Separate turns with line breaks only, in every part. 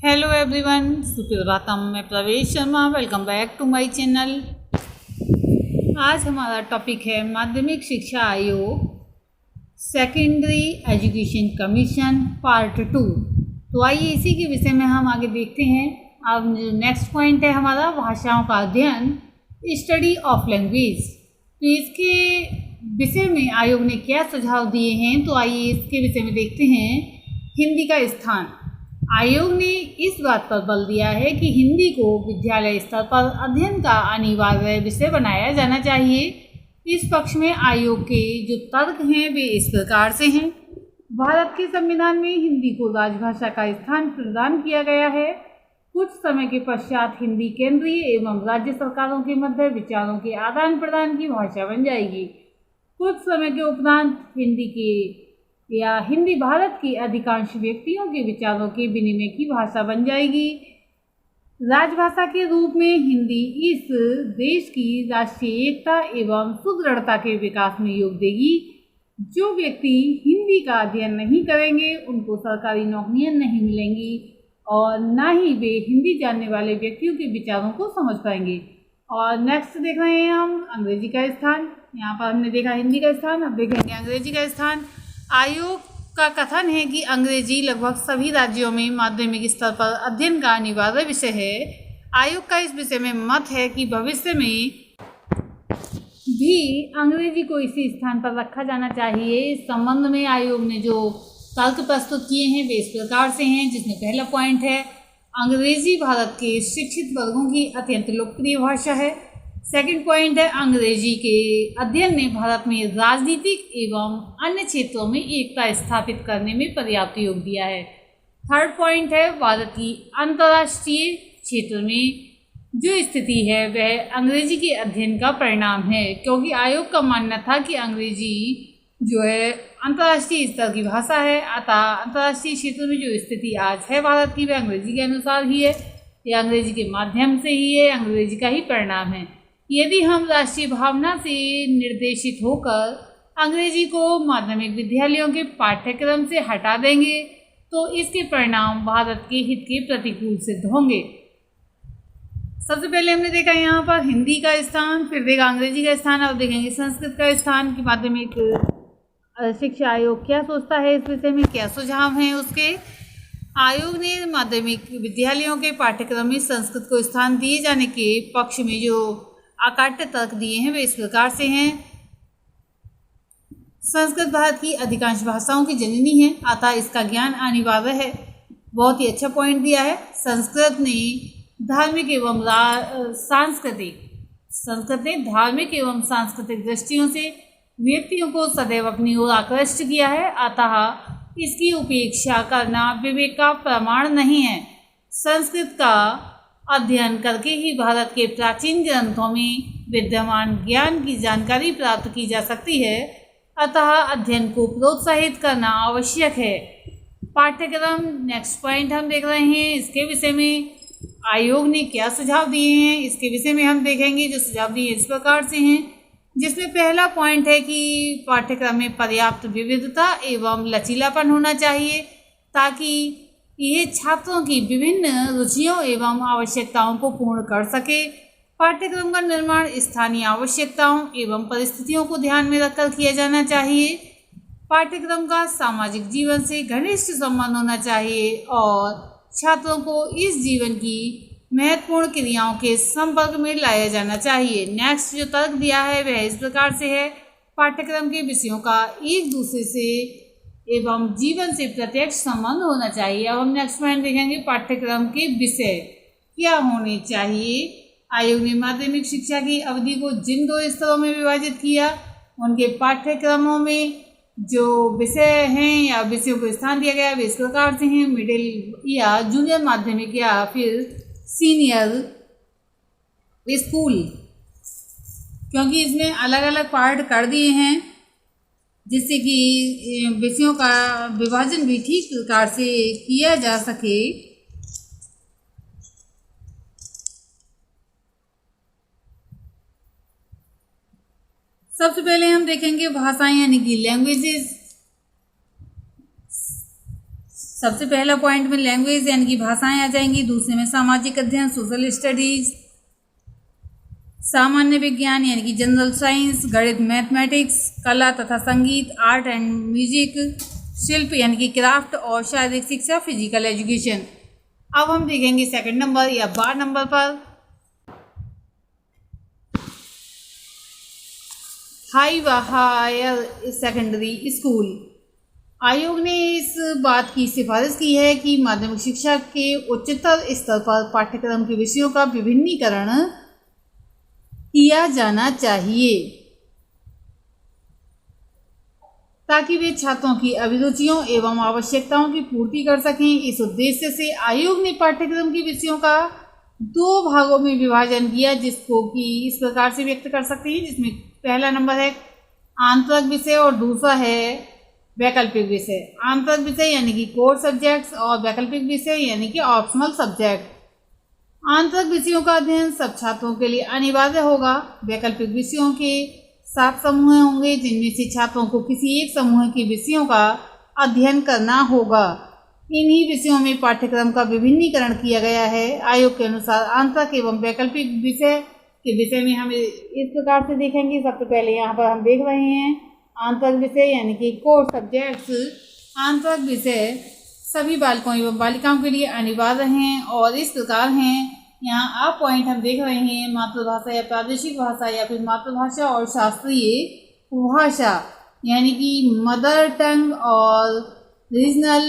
Hello everyone, सुप्रभातम। मैं Pravesh Sharma. Welcome back to my channel. आज हमारा टॉपिक है माध्यमिक शिक्षा आयोग सेकेंडरी एजुकेशन कमीशन पार्ट 2। तो आइए इसी के विषय में हम आगे देखते हैं। अब जो नेक्स्ट पॉइंट है हमारा भाषाओं का अध्ययन, स्टडी ऑफ लैंग्वेज। तो इसके विषय में आयोग ने क्या सुझाव दिए हैं, तो आइए इसके विषय में देखते हैं। हिंदी का स्थान। आयोग ने इस बात पर बल दिया है कि हिंदी को विद्यालय स्तर पर अध्ययन का अनिवार्य विषय बनाया जाना चाहिए। इस पक्ष में आयोग के जो तर्क हैं वे इस प्रकार से हैं। भारत के संविधान में हिंदी को राजभाषा का स्थान प्रदान किया गया है। कुछ समय के पश्चात हिंदी केंद्रीय एवं राज्य सरकारों के मध्य विचारों के आदान प्रदान की भाषा बन जाएगी। कुछ समय के उपरांत हिंदी भारत के अधिकांश व्यक्तियों के विचारों के विनिमय की भाषा बन जाएगी। राजभाषा के रूप में हिंदी इस देश की राष्ट्रीय एकता एवं सुदृढ़ता के विकास में योग देगी। जो व्यक्ति हिंदी का अध्ययन नहीं करेंगे उनको सरकारी नौकरियां नहीं मिलेंगी और ना ही वे हिंदी जानने वाले व्यक्तियों के विचारों को समझ पाएंगे। और नेक्स्ट देख रहे हैं हम अंग्रेजी का स्थान। यहाँ पर हमने देखा हिंदी का स्थान, अब देखेंगे अंग्रेजी का स्थान। आयोग का कथन है कि अंग्रेजी लगभग सभी राज्यों में माध्यमिक स्तर पर अध्ययन का अनिवार्य विषय है। आयोग का इस विषय में मत है कि भविष्य में भी अंग्रेजी को इसी स्थान पर रखा जाना चाहिए। इस संबंध में आयोग ने जो तर्क प्रस्तुत किए हैं वे इस प्रकार से हैं, जिसमें पहला पॉइंट है अंग्रेजी भारत के शिक्षित वर्गों की अत्यंत लोकप्रिय भाषा है। सेकंड पॉइंट है अंग्रेजी के अध्ययन ने भारत में राजनीतिक एवं अन्य क्षेत्रों में एकता स्थापित करने में पर्याप्त योग दिया है। थर्ड पॉइंट है भारत की अंतर्राष्ट्रीय क्षेत्र में जो स्थिति है वह अंग्रेजी के अध्ययन का परिणाम है, क्योंकि आयोग का मानना था कि अंग्रेजी जो है अंतर्राष्ट्रीय स्तर की भाषा है। अतः अंतर्राष्ट्रीय क्षेत्र में जो स्थिति आज है भारत की वह अंग्रेजी के अनुसार ही है, या अंग्रेजी के माध्यम से ही है, अंग्रेजी का ही परिणाम है। यदि हम राष्ट्रीय भावना से निर्देशित होकर अंग्रेजी को माध्यमिक विद्यालयों के पाठ्यक्रम से हटा देंगे तो इसके परिणाम भारत के हित के प्रतिकूल सिद्ध होंगे। सबसे पहले हमने देखा यहाँ पर हिंदी का स्थान, फिर देखा अंग्रेजी का स्थान, अब देखेंगे संस्कृत का स्थान कि माध्यमिक शिक्षा आयोग क्या सोचता है इस विषय में, क्या सुझाव हैं उसके। आयोग ने माध्यमिक विद्यालयों के पाठ्यक्रम में संस्कृत को स्थान दिए जाने के पक्ष में जो अकाट्य तर्क दिए हैं वे इस प्रकार से हैं। संस्कृत भारत की अधिकांश भाषाओं की जननी है, अतः इसका ज्ञान अनिवार्य है। बहुत ही अच्छा पॉइंट दिया है। संस्कृत ने धार्मिक धार्मिक एवं सांस्कृतिक दृष्टियों से व्यक्तियों को सदैव अपनी ओर आकृष्ट किया है, अतः इसकी उपेक्षा करना विवेक का प्रमाण नहीं है। संस्कृत का अध्ययन करके ही भारत के प्राचीन ग्रंथों में विद्यमान ज्ञान की जानकारी प्राप्त की जा सकती है, अतः अध्ययन को प्रोत्साहित करना आवश्यक है। पाठ्यक्रम नेक्स्ट पॉइंट हम देख रहे हैं, इसके विषय में आयोग ने क्या सुझाव दिए हैं इसके विषय में हम देखेंगे। जो सुझाव दिए इस प्रकार से हैं, जिसमें पहला पॉइंट है कि पाठ्यक्रम में पर्याप्त विविधता एवं लचीलापन होना चाहिए ताकि ये छात्रों की विभिन्न रुचियों एवं आवश्यकताओं को पूर्ण कर सके। पाठ्यक्रम का निर्माण स्थानीय आवश्यकताओं एवं परिस्थितियों को ध्यान में रखकर किया जाना चाहिए। पाठ्यक्रम का सामाजिक जीवन से घनिष्ठ संबंध होना चाहिए और छात्रों को इस जीवन की महत्वपूर्ण क्रियाओं के संपर्क में लाया जाना चाहिए। नेक्स्ट जो तर्क दिया है वह इस प्रकार से है, पाठ्यक्रम के विषयों का एक दूसरे से एवं जीवन से प्रत्यक्ष संबंध होना चाहिए। अब हम नेक्स्ट पॉइंट देखेंगे, पाठ्यक्रम के विषय क्या होने चाहिए। आयोग ने माध्यमिक शिक्षा की अवधि को जिन 2 स्तरों में विभाजित किया उनके पाठ्यक्रमों में जो विषय हैं या विषयों को स्थान दिया गया वे इस प्रकार से हैं, मिडिल या जूनियर माध्यमिक या फिर सीनियर स्कूल, क्योंकि इसमें अलग अलग पार्ट कर दिए हैं जिससे कि विषयों का विभाजन भी ठीक प्रकार से किया जा सके। सबसे पहले हम देखेंगे भाषाएं यानी कि लैंग्वेजेस।
सबसे पहला पॉइंट में लैंग्वेज यानी कि भाषाएं आ जाएंगी, दूसरे में सामाजिक अध्ययन सोशल स्टडीज, सामान्य विज्ञान यानी कि जनरल साइंस, गणित मैथमेटिक्स, कला तथा संगीत आर्ट एंड म्यूजिक, शिल्प यानी कि क्राफ्ट और शारीरिक शिक्षा फिजिकल एजुकेशन। अब हम देखेंगे सेकंड नंबर या 12 नंबर पर हाई व हायर सेकेंडरी स्कूल। आयोग ने इस बात की सिफारिश की है कि माध्यमिक शिक्षा के उच्चतर स्तर पर पाठ्यक्रम के विषयों का विभिन्नीकरण किया जाना चाहिए ताकि वे छात्रों की अभिरुचियों एवं आवश्यकताओं की पूर्ति कर सकें। इस उद्देश्य से आयोग ने पाठ्यक्रम के विषयों का 2 भागों में विभाजन किया, जिसको कि इस प्रकार से व्यक्त कर सकते हैं, जिसमें पहला नंबर है आंतरिक विषय और दूसरा है वैकल्पिक विषय। आंतरिक विषय यानी कि कोर सब्जेक्ट्स और वैकल्पिक विषय यानी कि ऑप्शनल सब्जेक्ट। आंतरिक विषयों का अध्ययन सब छात्रों के लिए अनिवार्य होगा। वैकल्पिक विषयों के 7 समूह होंगे, जिनमें से छात्रों को किसी एक समूह के विषयों का अध्ययन करना होगा। इन्हीं विषयों में पाठ्यक्रम का विभिन्नीकरण किया गया है। आयोग के अनुसार आंतरिक एवं वैकल्पिक विषय के विषय में हम इस प्रकार से देखेंगे। सबसे पहले यहाँ पर हम देख रहे हैं आंतरिक विषय यानी कि कोर सब्जेक्ट्स। आंतरिक विषय सभी बालकों एवं बालिकाओं के लिए अनिवार्य हैं और इस प्रकार हैं। यहाँ आप पॉइंट हम देख रहे हैं मातृभाषा या प्रादेशिक भाषा या फिर मातृभाषा और शास्त्रीय भाषा यानी कि मदर टंग और रीजनल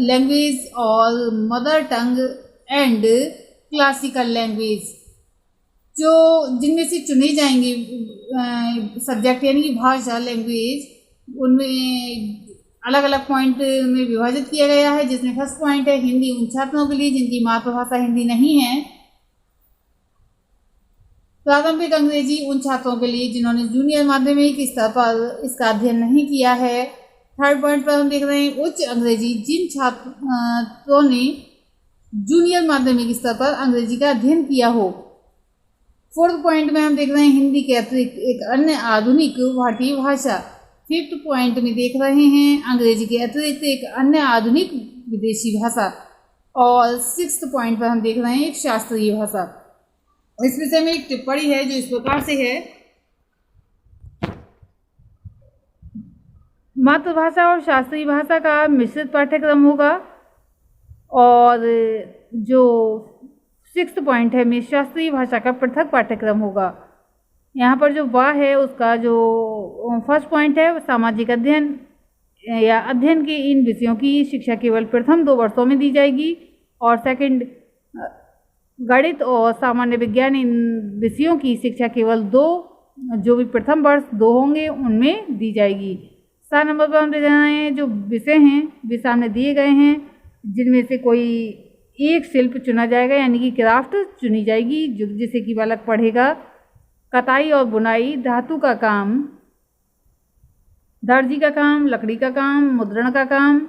लैंग्वेज और mother tongue and classical language, जो जिनमें से चुने जाएंगे सब्जेक्ट यानी कि भाषा लैंग्वेज, उनमें अलग अलग पॉइंट में विभाजित किया गया है। जिसमें फर्स्ट पॉइंट है हिंदी उन छात्रों के लिए जिनकी मातृभाषा हिंदी नहीं है। प्रारंभिक अंग्रेजी उन छात्रों के लिए जिन्होंने जूनियर माध्यमिक स्तर पर इसका अध्ययन नहीं किया है। थर्ड पॉइंट पर हम देख रहे हैं उच्च अंग्रेजी जिन छात्रों ने जूनियर माध्यमिक स्तर पर अंग्रेजी का अध्ययन किया हो। फोर्थ पॉइंट में हम देख रहे हैं हिंदी के अतिरिक्त एक अन्य आधुनिक भारतीय भाषा। फिफ्थ पॉइंट में देख रहे हैं अंग्रेजी के अतिरिक्त एक अन्य आधुनिक विदेशी भाषा। और सिक्स्थ पॉइंट पर हम देख रहे हैं एक शास्त्रीय भाषा। इस विषय में एक टिप्पणी है जो इस प्रकार से है, मातृभाषा और शास्त्रीय भाषा का मिश्रित पाठ्यक्रम होगा। और जो सिक्स्थ पॉइंट है में शास्त्रीय भाषा का पृथक पाठ्यक्रम होगा। यहाँ पर जो वाह है उसका जो फर्स्ट पॉइंट है सामाजिक अध्ययन या अध्ययन के इन विषयों की शिक्षा केवल प्रथम 2 वर्षों में दी जाएगी। और सेकंड गणित और सामान्य विज्ञान इन विषयों की शिक्षा केवल 2 जो भी प्रथम वर्ष 2 होंगे उनमें दी जाएगी। 7 नंबर पर हम ले रहे हैं जो विषय हैं वे सामने दिए गए हैं, जिनमें से कोई एक शिल्प चुना जाएगा यानी कि क्राफ्ट चुनी जाएगी जिसे कि बालक पढ़ेगा। कताई और बुनाई, धातु का काम, दर्जी का काम, लकड़ी का काम, मुद्रण का काम,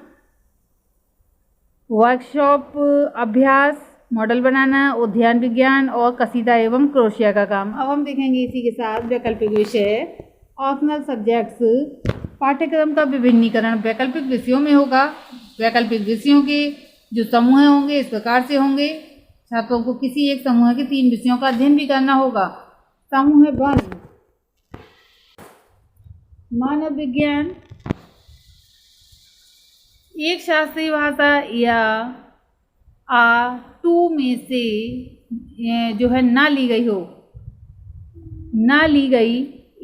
वर्कशॉप अभ्यास, मॉडल बनाना, उद्यान विज्ञान और कसीदा एवं क्रोशिया का काम। अब हम देखेंगे इसी के साथ वैकल्पिक विषय ऑप्शनल सब्जेक्ट्स। पाठ्यक्रम का विभिन्नीकरण वैकल्पिक विषयों में होगा। वैकल्पिक विषयों के जो समूह होंगे इस प्रकार से होंगे। छात्रों को किसी एक समूह के 3 विषयों का अध्ययन भी करना होगा। समूह 1 मानव विज्ञान, एक शास्त्रीय भाषा या A2 में से जो है ना ली गई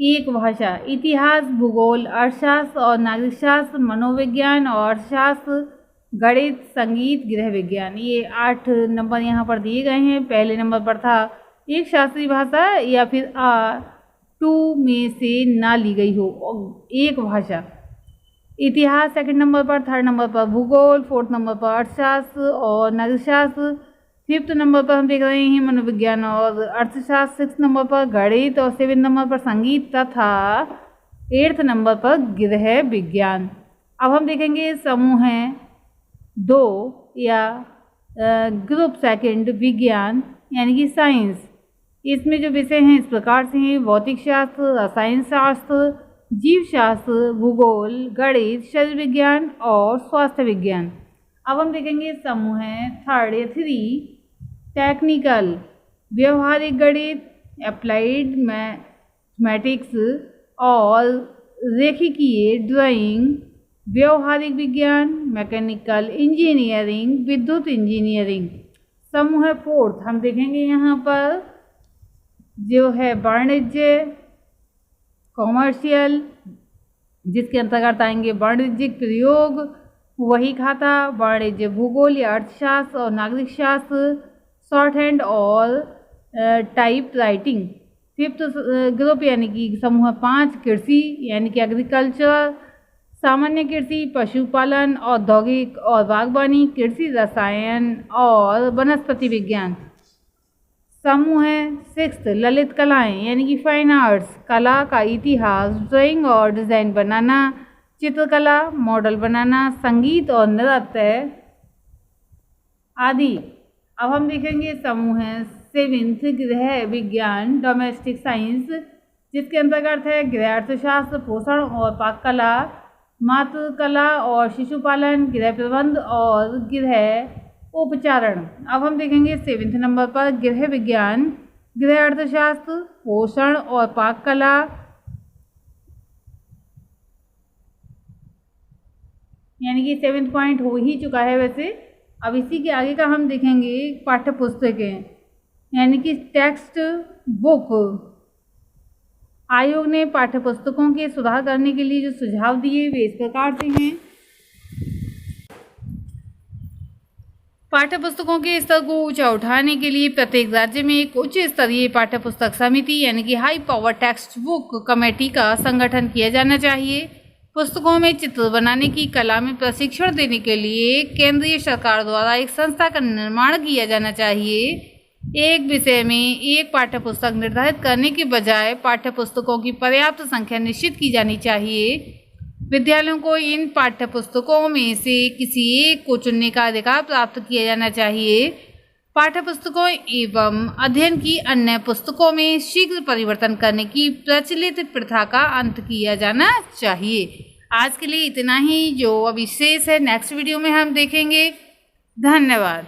एक भाषा। इतिहास, भूगोल, अर्थशास्त्र और नागरिक शास्त्र, मनोविज्ञान और अर्थशास्त्र, गणित, संगीत, गृह विज्ञान। ये 8 नंबर यहाँ पर दिए गए हैं। पहले नंबर पर था एक शास्त्रीय भाषा या फिर A2 में से ना ली गई हो एक भाषा। इतिहास सेकंड नंबर पर, थर्ड नंबर पर भूगोल, फोर्थ नंबर पर अर्थशास्त्र और नागरिक शास्त्र, फिफ्थ नंबर पर हम देख रहे हैं मनोविज्ञान और अर्थशास्त्र, 6 नंबर पर गणित और 7 नंबर पर संगीत तथा 8th नंबर पर गृह विज्ञान। अब हम देखेंगे समूह 2 या ग्रुप सेकंड विज्ञान यानी कि साइंस। इसमें जो विषय हैं इस प्रकार से हैं भौतिक शास्त्र, रसायन शास्त्र, जीव शास्त्र, भूगोल, गणित, शरीर विज्ञान और स्वास्थ्य विज्ञान।
अब हम देखेंगे समूह है थर्ड या 3 टेक्निकल, व्यवहारिक गणित, अप्लाइड मैथमेटिक्स और रेखीय ड्राइंग, व्यवहारिक विज्ञान, मैकेनिकल इंजीनियरिंग, विद्युत इंजीनियरिंग। समूह है फोर्थ, हम देखेंगे यहाँ पर जो है वाणिज्य, कॉमर्शियल, जिसके अंतर्गत आएंगे वाणिज्यिक प्रयोग, वही खाता, वाणिज्य भूगोल या अर्थशास्त्र और नागरिक शास्त्र, शॉर्ट हैंड और टाइप राइटिंग। फिफ्थ ग्रुप यानी कि समूह 5 कृषि यानी कि एग्रीकल्चर, सामान्य कृषि, पशुपालन, औद्योगिक और बागवानी, कृषि रसायन और वनस्पति विज्ञान। समूह है 6 ललित कलाएं यानी कि फाइन आर्ट्स, कला का इतिहास, ड्राइंग और डिज़ाइन बनाना, चित्रकला, मॉडल बनाना, संगीत और नृत्य आदि। अब हम देखेंगे समूह है 7 गृह विज्ञान, डोमेस्टिक साइंस, जिसके अंतर्गत है गृह अर्थशास्त्र, पोषण और पाक कला, मातृ कला और शिशुपालन, गृह प्रबंध और गृह उपचारण। अब हम देखेंगे 7वें नंबर पर गृह विज्ञान, गृह अर्थशास्त्र, पोषण और पाक कला, यानी कि 7 पॉइंट हो ही चुका है वैसे। अब इसी के आगे का हम देखेंगे पाठ्य पुस्तकें यानी कि टेक्स्ट बुक। आयोग ने पाठ्य पुस्तकों के सुधार करने के लिए जो सुझाव दिए वे इस प्रकार से हैं। पाठ्य पुस्तकों के स्तर को ऊंचा उठाने के लिए प्रत्येक राज्य में एक उच्च स्तरीय पाठ्य पुस्तक समिति यानी कि high power text book committee का संगठन किया जाना चाहिए। पुस्तकों में चित्र बनाने की कला में प्रशिक्षण देने के लिए केंद्रीय सरकार द्वारा एक संस्था का निर्माण किया जाना चाहिए। एक विषय में एक पाठ्य पुस्तक निर्धारित करने के बजाय पाठ्य पुस्तकों की पर्याप्त संख्या निश्चित की जानी चाहिए। विद्यालयों को इन पाठ्य पुस्तकों में से किसी एक को चुनने का अधिकार प्राप्त किया जाना चाहिए। पाठ्य पुस्तकों एवं अध्ययन की अन्य पुस्तकों में शीघ्र परिवर्तन करने की प्रचलित प्रथा का अंत किया जाना चाहिए। आज के लिए इतना ही, जो अभी शेष है नेक्स्ट वीडियो में हम देखेंगे। धन्यवाद।